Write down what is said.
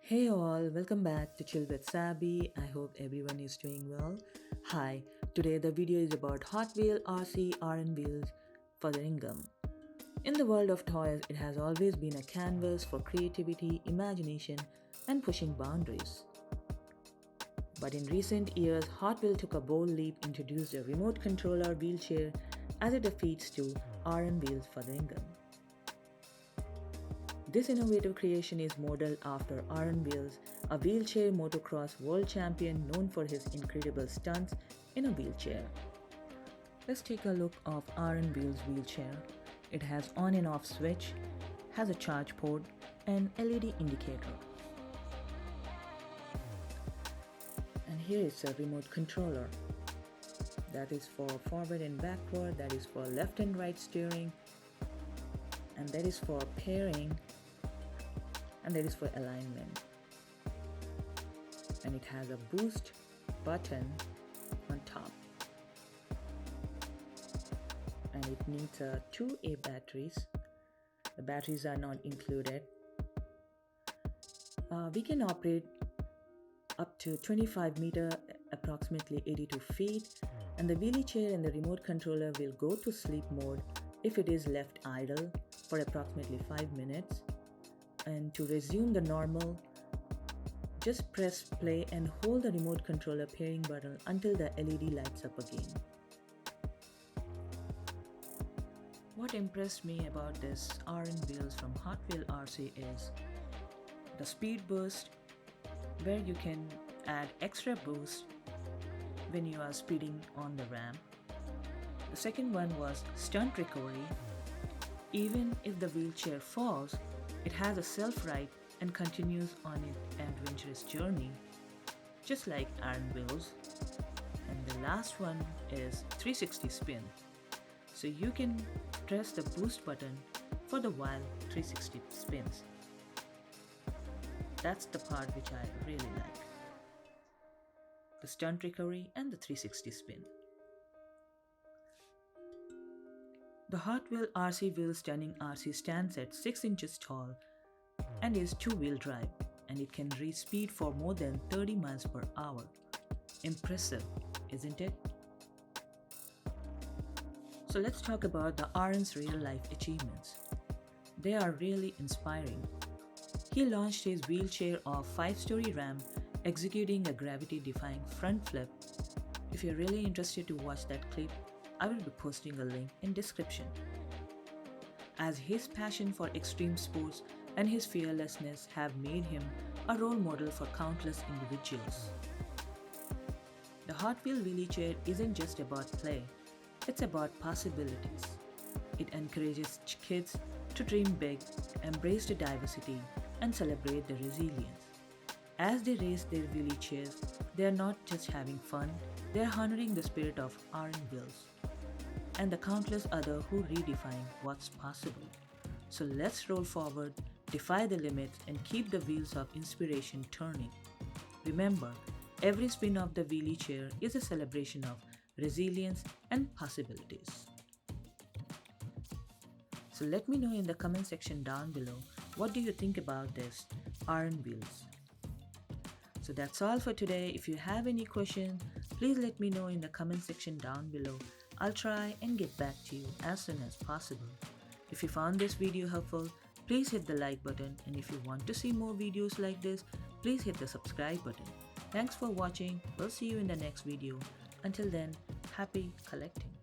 Hey all, welcome back to Chill with Sabby. I hope everyone is doing well. Hi, today the video is about Hot Wheel RC Wheels Fotheringham. In the world of toys, it has always been a canvas for creativity, imagination, and pushing boundaries. But in recent years, Hot Wheel took a bold leap, introduced a remote controller wheelchair as it defeats to Wheels Fotheringham. This innovative creation is modeled after Wheelz, a wheelchair motocross world champion known for his incredible stunts in a wheelchair. Let's take a look of Wheelz wheelchair. It has on and off switch, has a charge port, and LED indicator. And here is a remote controller. That is for forward and backward, that is for left and right steering, and that is for pairing, and that is for alignment. And it has a boost button on top, and it needs 2A batteries. The batteries are not included. We can operate up to 25 meter, approximately 82 feet, and the wheelie chair and the remote controller will go to sleep mode if it is left idle for approximately 5 minutes. And to resume the normal, just press play and hold the remote controller pairing button until the LED lights up again. What impressed me about this Wheels from Hot Wheel RC is the speed boost, where you can add extra boost when you are speeding on the ramp. The second one was stunt recovery. Even if the wheelchair falls, it has a self-right and continues on its adventurous journey, just like Wheels. And the last one is 360 spin. So you can press the boost button for the wild 360 spins. That's the part which I really like. The stunt recovery and the 360 spin. The Hot Wheel RC Wheel Stunning RC stands at 6 inches tall and is two-wheel drive, and it can reach speed for more than 30 miles per hour. Impressive, isn't it? So let's talk about the Aaron's real-life achievements. They are really inspiring. He launched his wheelchair off 5-story ramp, executing a gravity-defying front flip. If you're really interested to watch that clip, I will be posting a link in description. As his passion for extreme sports and his fearlessness have made him a role model for countless individuals. The Hot Wheel Wheelie Chair isn't just about play, it's about possibilities. It encourages kids to dream big, embrace the diversity, and celebrate the resilience. As they race their wheelie chairs, they are not just having fun, they are honoring the spirit of Wheels and the countless others who redefine what's possible. So let's roll forward, defy the limits, and keep the wheels of inspiration turning. Remember, every spin of the wheelie chair is a celebration of resilience and possibilities. So let me know in the comment section down below, what do you think about this Wheels? So that's all for today. If you have any questions, please let me know in the comment section down below. I'll try and get back to you as soon as possible. If you found this video helpful, please hit the like button, and if you want to see more videos like this, please hit the subscribe button. Thanks for watching. We'll see you in the next video. Until then, happy collecting.